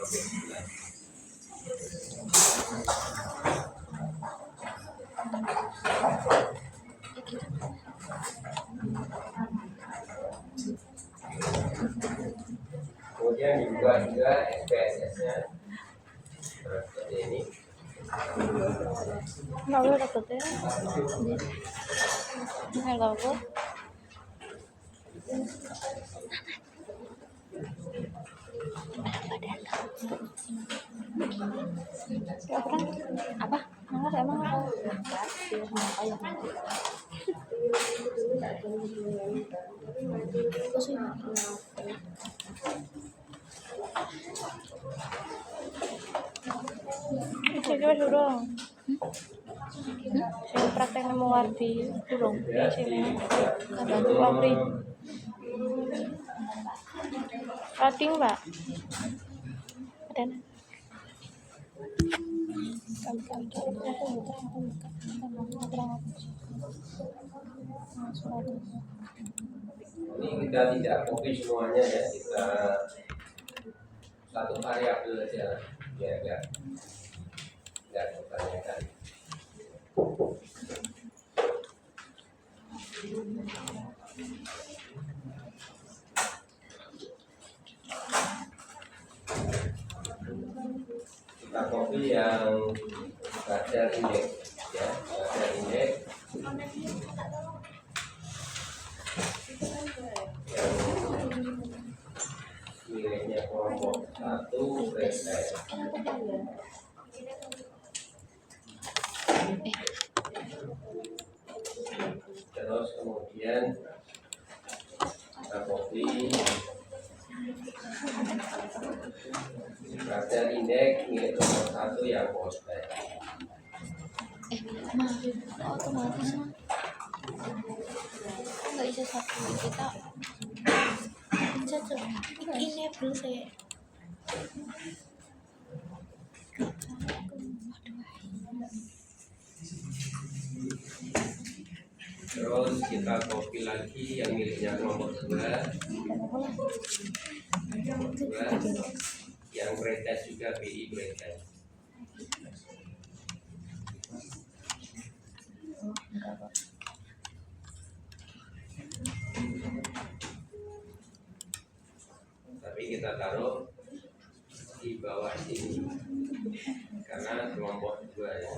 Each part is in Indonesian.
sampai 11. Kemudian dibuka juga SPSS-nya seperti ini. Lalu dapetnya ini logo. Ya apa? Mana emang apa? Coba dong. Saya praktek nemu wardi durung di sini. Ada dua free. Rating, Mbak. Ada. Ini kita tidak copy semuanya ya, kita satu variabel aja ya, enggak ditanyakan. Kita copy yang baca indeks ya, baca indeks yang nilainya kelompok 1 presiden. Terus kemudian kita copy baca indeks nilai kelompok 1 yang konstan. Otomatis mah nggak bisa satu kita bisa coba ini dulu saya. Terus kita copy lagi yang miliknya kelompok 2 yang pretest juga BI pretest. Tapi kita taruh di bawah sini karena kelompok 2 ya.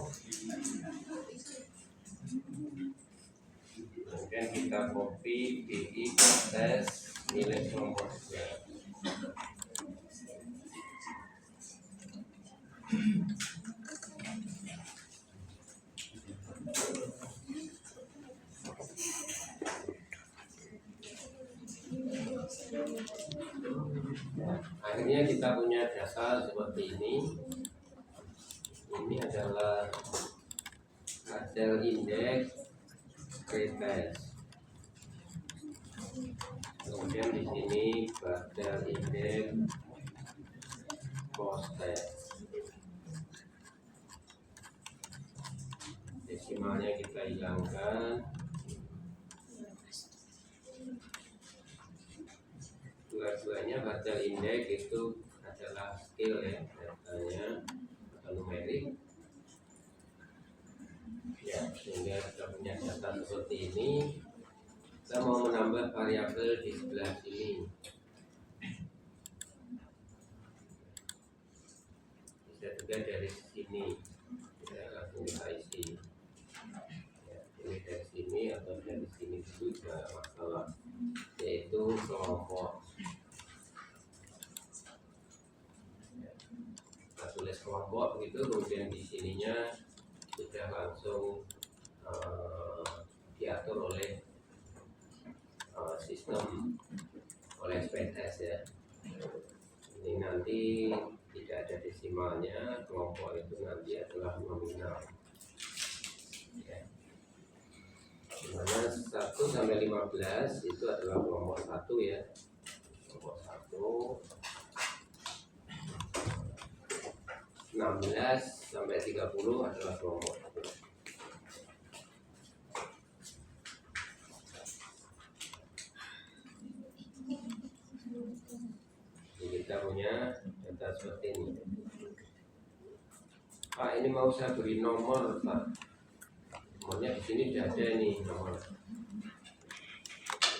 Kemudian kita copy BI pretest nilai kelompok 2. Akhirnya kita punya data seperti ini. Ini adalah hasil indeks pretest. Kemudian di sini hasil indeks post test. Desimalnya kita hilangkan. Dua-duanya baca indeks itu adalah skill ya, datanya atau numerik ya, sehingga kita punya data seperti ini. Kita mau menambah variabel di sebelah sini, bisa juga dari sini ya, langsung kita isi ya, ini dari sini atau dari sini juga masalah, yaitu kelompok. Tulis kelompok begitu, kemudian di sininya sudah langsung diatur oleh sistem, oleh SPSS ya. Ini nanti tidak ada desimalnya, kelompok itu nanti adalah nominal ya. Dimana 1 sampai 15 itu adalah kelompok 1 ya, kelompok 1. 16 sampai 30 adalah kelompok 1. Jadi kita punya data seperti ini. Pak, ini mau saya beri nomor, Pak. Nomornya di sini sudah ada nih nomor.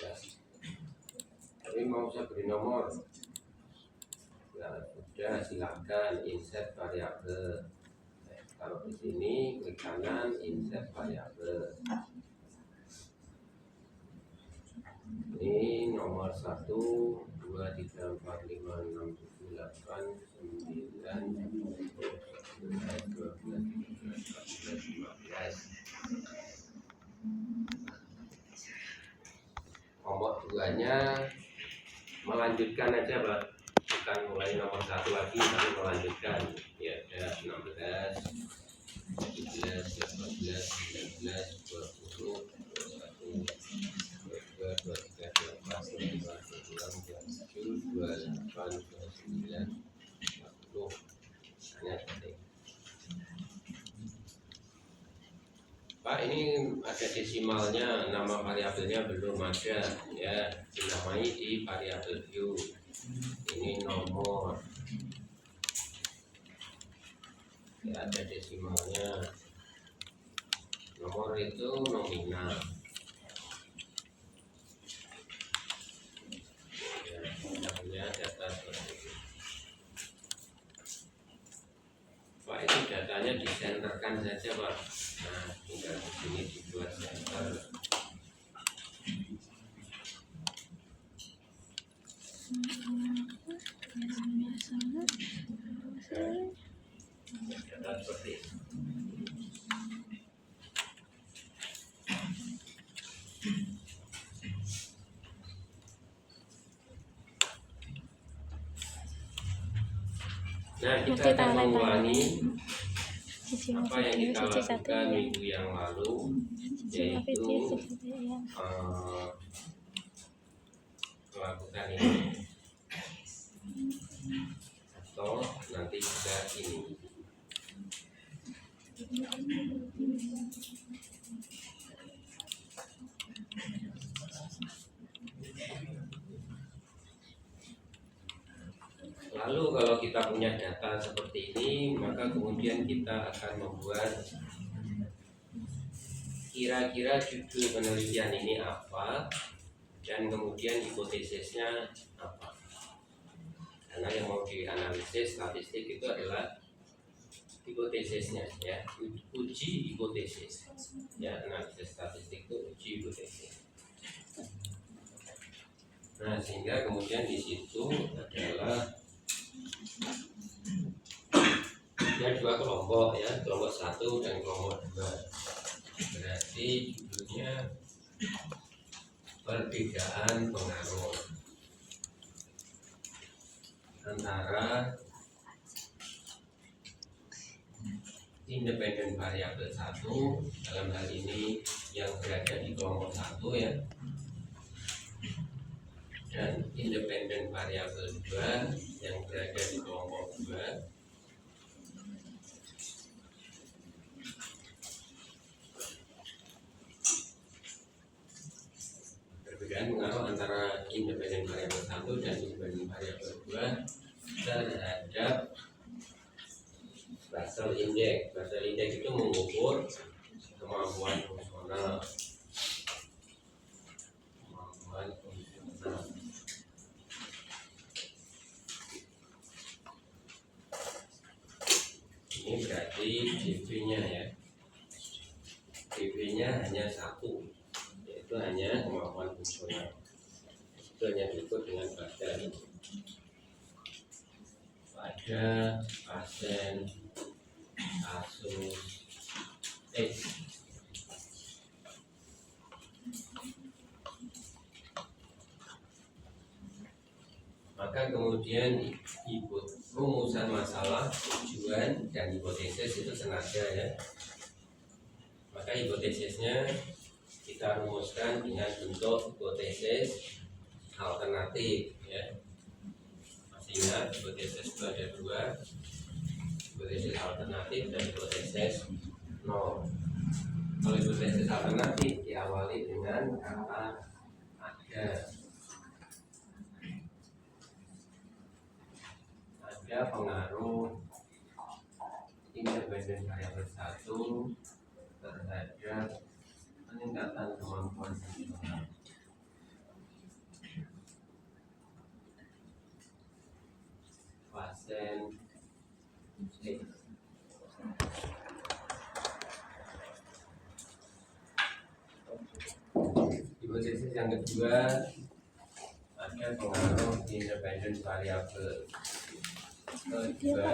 Ya. Tapi mau saya beri nomor. Ya, sudah silakan insert variabel. Kalau di sini klik kanan insert variabel. Ini nomor 1 2 3 4 5 6 7 8 9 10 11 12 13 14 15 Nomor 2-nya melanjutkan aja, Pak. Bukan mulai nomor 1 lagi, tapi melanjutkan. Ya, ada 16, 17, 18, 19, 20, 21, 22, 23, 24, 25, 26, 27, 28, 29, 30. Hanya seperti ini. Pak, ini ada desimalnya, nama variabelnya belum ada, ya, dinamai di variabel view. Ini nomor, ya, ada desimalnya. Nomor itu nominal. Ya, namanya data seperti itu. Pak, itu datanya disenterkan saja, Pak. Nah, tinggal di sini dibuat center. Data seperti itu. Nah, kita akan mengulangi apa yang kita lakukan minggu yang lalu, yaitu melakukan ini atau nanti juga ini. Lalu kalau kita punya data seperti ini, maka kemudian kita akan membuat kira-kira judul penelitian ini apa, dan kemudian hipotesisnya apa. Karena yang mau dianalisis statistik itu adalah hipotesisnya, ya, uji hipotesis. Ya, analisis statistik itu uji hipotesis. Nah, sehingga kemudian di situ adalah ada dua kelompok, ya, kelompok 1 dan kelompok 2. Berarti judulnya perbedaan pengaruh antara independen variabel 1, dalam hal ini yang berada di kelompok 1, ya, dan independen variabel 2 yang berada di kelompok 2. Perbedaan pengaruh antara independen variabel 1 dan independen variabel 2 terhadap Basel Index. Basel Index itu mengukur kemampuan fungsional. Ini berarti DV-nya, ya. DV-nya hanya 1, yaitu hanya kemampuan fungsional. Itu hanya diukur dengan badan pada pasien kasus X. Maka kemudian rumusan masalah, tujuan, dan hipotesis itu senada, ya. Maka hipotesisnya kita rumuskan dengan bentuk hipotesis alternatif, ya. Masih ingat hipotesis itu ada 2, hipotesis alternatif dan hipotesis nol. Kalau hipotesis alternatif diawali dengan kata ada ketiga, pengaruh independen variabel 1 terhadap peningkatan kemampuan fungsional. Pasien X. Hipotesis yang kedua, ada pengaruh independen variabel kedua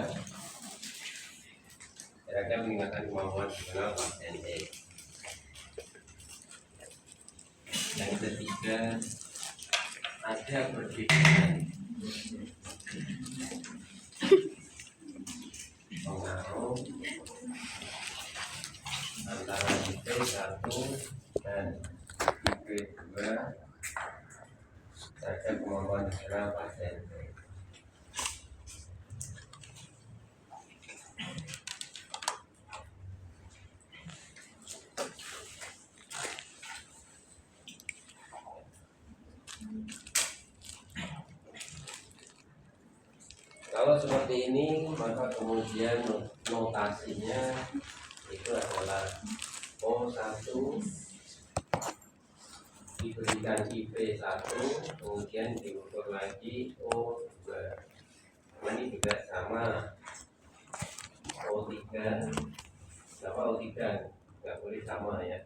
terhadap meningkatkan kemampuan fungsional pasien X. Yang ketiga, ada perbedaan pengaruh antara IP1 dan IP2 terhadap kemampuan fungsional pasien X. Kalau seperti ini, maka kemudian notasinya itu adalah O1 diberikan IP1, kemudian diukur lagi O2. Ini juga sama O3, sama O3 nggak boleh sama ya.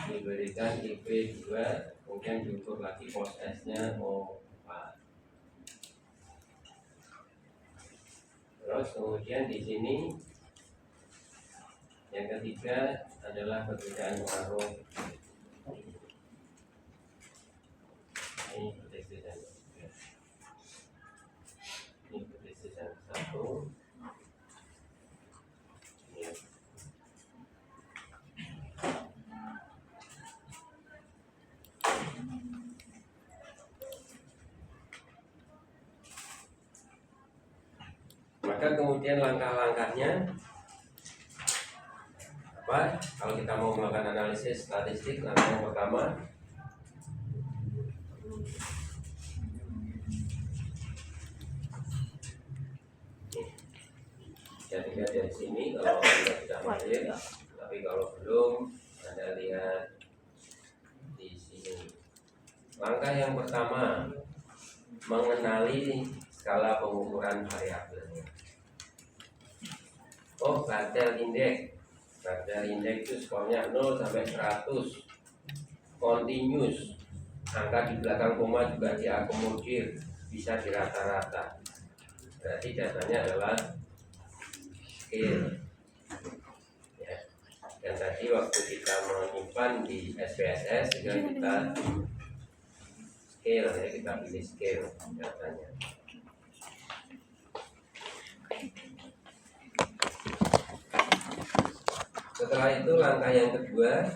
Diberikan IP2, kemudian diukur lagi prosesnya O4. Terus kemudian di sini yang ketiga adalah perbedaan pengaruh. Ini hipotesis yang ketiga. Ini hipotesis yang satu. Ini. Maka kemudian langkah-langkahnya apa? Kalau kita mau melakukan analisis statistik, langkah yang pertama jadi dari sini kalau Anda sudah mahir, tapi kalau belum Anda lihat di sini. Langkah yang pertama mengenali skala pengukuran variabelnya. Oh, Bartel Index. Bartel Index itu skornya 0 sampai 100. Continuous. Angka di belakang koma juga diakomodir, bisa di rata-rata. Berarti datanya adalah scale. Ya. Dan tadi waktu kita menyimpan di SPSS juga kita scale ya, kita pilih scale datanya. Setelah itu langkah yang kedua,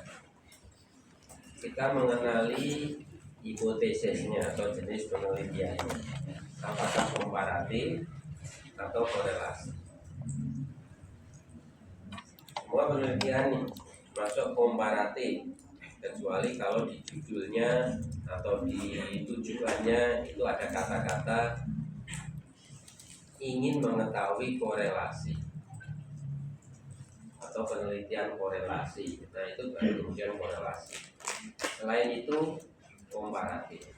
kita mengenali hipotesisnya atau jenis penelitiannya, apakah komparatif atau korelasi. Semua penelitian masuk komparatif, kecuali kalau di judulnya atau di tujuannya itu ada kata-kata ingin mengetahui korelasi atau penelitian korelasi. Nah, itu baru kemudian korelasi. Selain itu komparatif.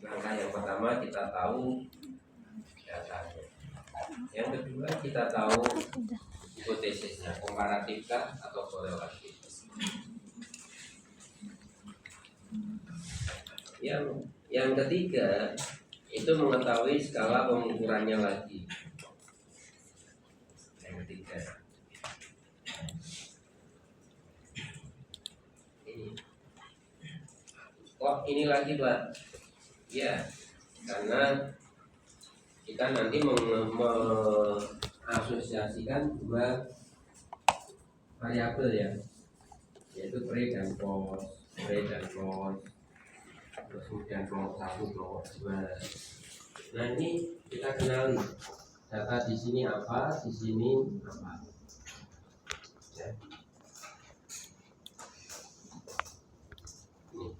Langkah yang pertama kita tahu datanya. Yang kedua kita tahu hipotesisnya, komparatifkah atau korelatif. Yang ketiga itu mengetahui skala pengukurannya lagi. Yang ketiga ini. Kok ini lagi Pak? Ya, karena kita nanti mengasosiasikan dua variabel ya, yaitu pre dan post, terus kemudian kelompok 1, kelompok 2. Nah, ini kita kenali data di sini apa, di sini apa. Ya. Ini.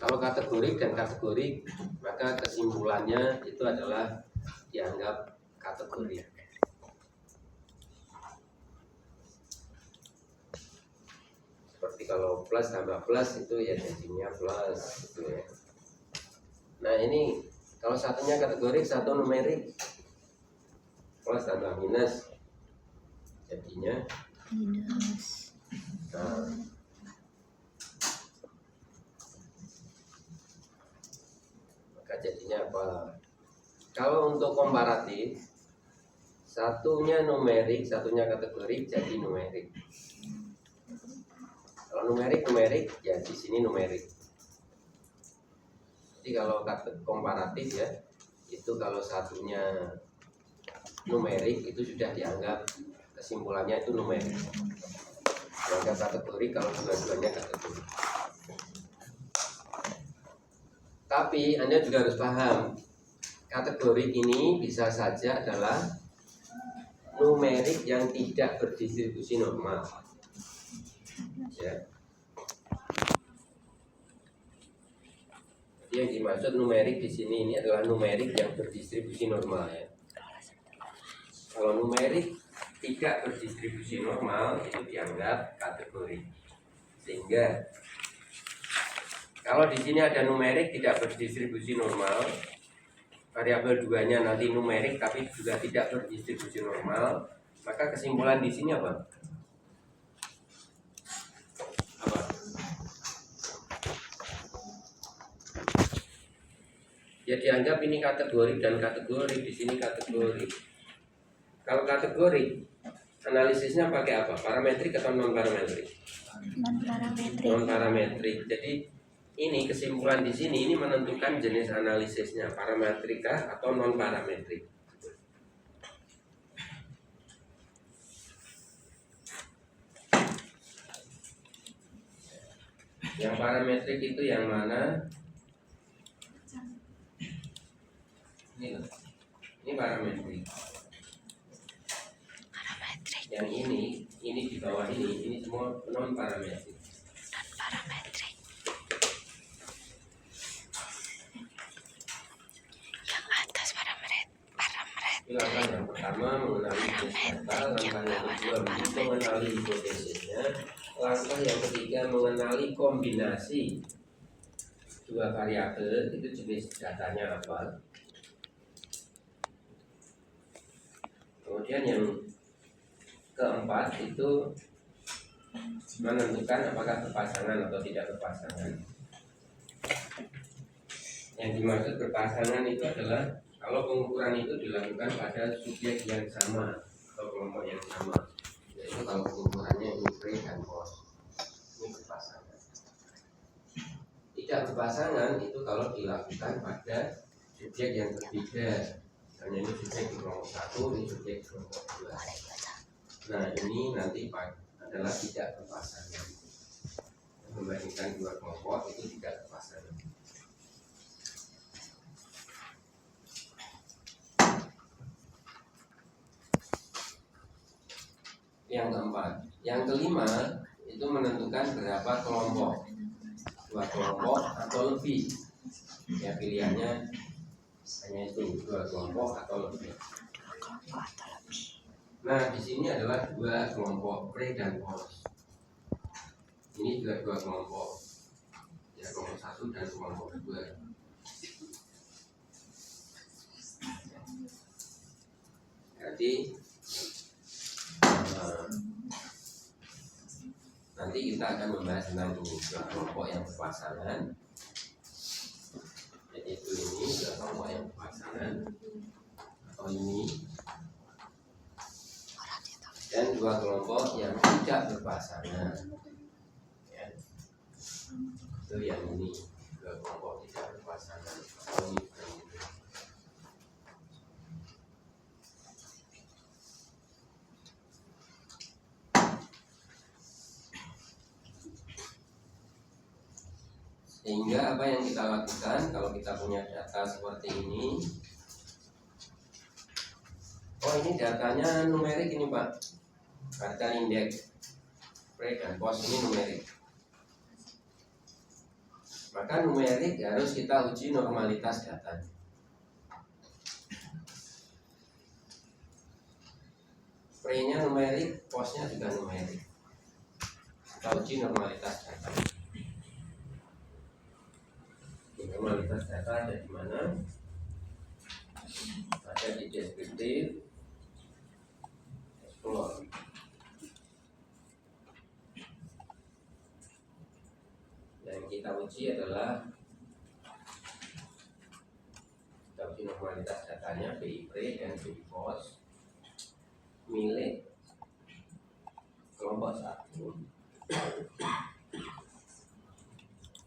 Kalau kategori dan kategori, maka kesimpulannya itu adalah dianggap kategori. Seperti kalau plus tambah plus itu ya jadinya plus gitu ya. Nah ini kalau satunya kategori, satu numerik, plus tambah minus jadinya minus. nah, maka jadinya apa? Kalau untuk komparatif, satunya numerik, satunya kategori jadi numerik. Kalau numerik ya di sini numerik. Jadi kalau komparatif ya, itu kalau satunya numerik itu sudah dianggap kesimpulannya itu numerik. Dianggap kategori kalau dua-duanya kategori. Tapi Anda juga harus paham, kategori ini bisa saja adalah numerik yang tidak berdistribusi normal. Ya. Jadi yang dimaksud numerik di sini ini adalah numerik yang berdistribusi normal ya. Kalau numerik tidak berdistribusi normal itu dianggap kategori. Sehingga kalau di sini ada numerik tidak berdistribusi normal, variabel 2-nya nanti numerik tapi juga tidak berdistribusi normal, maka kesimpulan di sini apa? Ya dianggap ini kategori dan kategori, di sini kategori. Kalau kategori, analisisnya pakai apa? Parametrik atau non parametrik? Non parametrik. Non parametrik. Jadi ini kesimpulan di sini ini menentukan jenis analisisnya, parametrika atau non parametrik. Yang parametrik itu yang mana? Ini parametrik. Yang ini di bawah ini semua non parametrik. Non parametrik. Yang atas parametrik. Langkah yang pertama mengenali jenis data, langkah yang kedua mengenali hipotesisnya, langkah yang ketiga mengenali kombinasi dua variabel itu jenis datanya apa. Kemudian yang keempat itu menentukan apakah berpasangan atau tidak berpasangan. Yang dimaksud berpasangan itu adalah kalau pengukuran itu dilakukan pada subjek yang sama atau kelompok yang sama. Yaitu kalau pengukurannya ini pre dan post, ini berpasangan. Tidak berpasangan itu kalau dilakukan pada subjek yang berbeda. Hanya ini subjek di kelompok 1, ini subjek di kelompok 2. Nah ini nanti adalah tidak berpasangan. Membandingkan dua kelompok itu tidak berpasangan. Yang keempat, yang kelima itu menentukan berapa kelompok, dua kelompok atau lebih. Ya pilihannya hanya itu, dua kelompok atau lebih. Nah di sini adalah dua kelompok pre dan post. Ini juga dua kelompok, ya kelompok 1 dan kelompok 2. Jadi nanti kita akan membahas tentang ini dua kelompok yang berpasangan. Yaitu ini dua kelompok yang berpasangan atau ini, dan dua kelompok yang tidak berpasangan. Ya. Itu yang ini dua kelompok tidak berpasangan atau ini. Sehingga apa yang kita lakukan kalau kita punya data seperti ini? Oh ini datanya numerik ini Pak. Data indeks pre dan post ini numerik. Maka numerik harus kita uji normalitas datanya. Pre-nya numerik, post-nya juga numerik. Kita uji normalitas data. Normalitas data ada di mana? Ada di deskriptif, explore. Yang kita uji adalah kita uji normalitas datanya BI pre dan BI post milik kelompok 1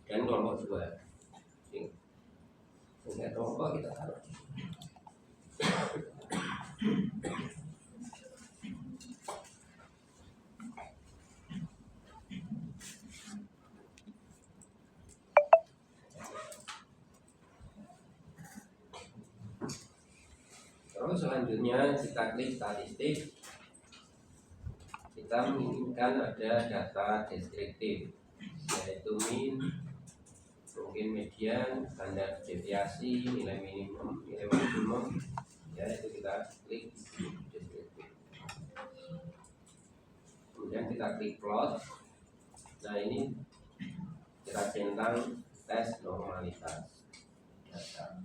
dan kelompok 2. Sehingga kelompok kita taruh. Terus selanjutnya kita klik statistik. Kita menginginkan ada data deskriptif, yaitu min, mungkin median, standar deviasi, nilai minimum, nilai maksimum. Ya, itu kita klik deskriptif. Kemudian kita klik plot. Nah, ini kita centang tes normalitas data.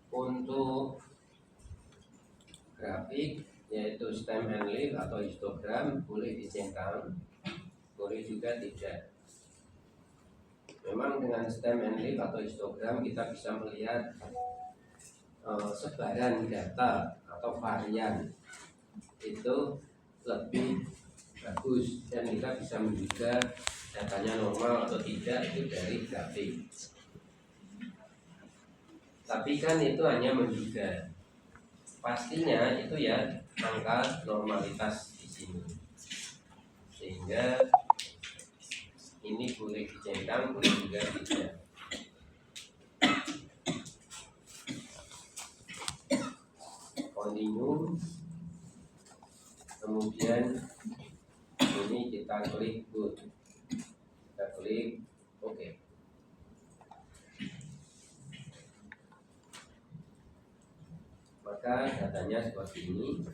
Untuk grafik yaitu stem and leaf atau histogram boleh dicentang, boleh juga tidak. Memang dengan stem and leaf atau histogram kita bisa melihat sebaran data atau varian itu lebih bagus dan kita bisa menduga datanya normal atau tidak itu dari grafik. Tapi kan itu hanya menduga. Pastinya itu ya angka normalitas di sini. Sehingga ini boleh dicentang, boleh juga tidak. Continue. Kemudian ini kita klik good. Kita klik OK. Maka datanya seperti ini.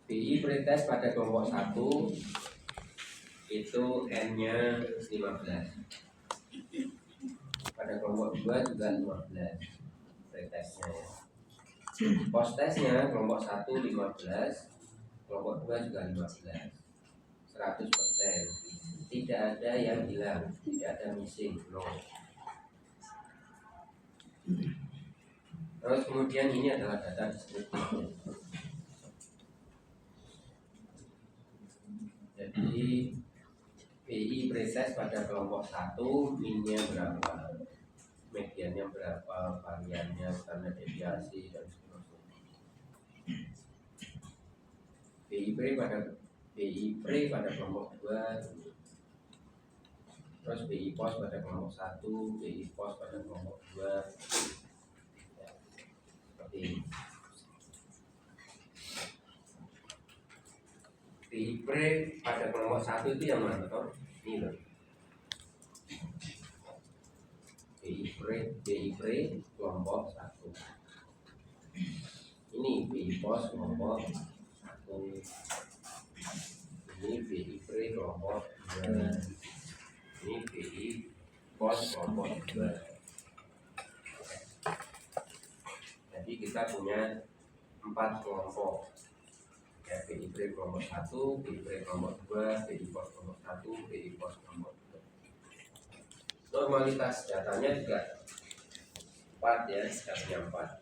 BI pretest pada kelompok 1 itu N-nya 15. Pada kelompok 2 juga 15 pretestnya ya. Post testnya kelompok 1 15, kelompok 2 juga 15. 100%. Tidak ada yang hilang, tidak ada missing, no. Terus kemudian ini adalah data deskriptifnya. Jadi BI pretest pada kelompok 1 minnya berapa, mediannya berapa, variannya, standar deviasi dan seterusnya. BI pre pada kelompok 2, terus BI post pada kelompok 1, BI post pada kelompok 2. Ya, seperti ini. BI pre pada kelompok 1 itu yang mana toh? Ini loh. BI pre kelompok 1. Ini BI post kelompok 1. Ini BI pre kelompok 2. Ini BI post kelompok 2. Jadi kita punya 4 kelompok. Ya, BI pre kelompok 1, BI pre kelompok 2, BI post kelompok 1, BI post kelompok 2. Normalitas datanya juga 4 ya, datanya 4.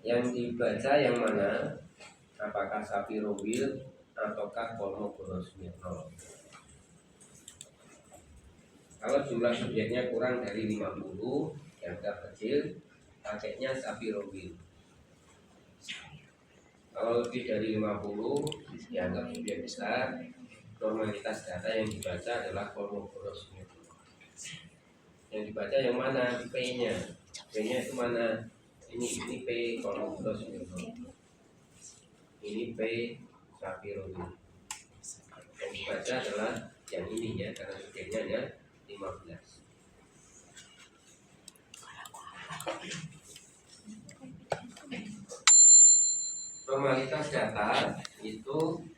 Yang dibaca yang mana? Apakah Shapiro-Wilk ataukah Kolmogorov-Smirnov? Kalau jumlah subjeknya kurang dari 50, dianggap kecil, pakainya Shapiro-Wilk. Kalau lebih dari 50, dianggap subjek besar, normalitas data yang dibaca adalah Kolmogorov-Smirnov. Yang dibaca yang mana? P-nya. P-nya itu mana? Ini P Kolmogorov-Smirnov. ini P Safirul. Yang dibaca adalah yang ini ya, karena sekiannya hanya 15. Formalitas datar itu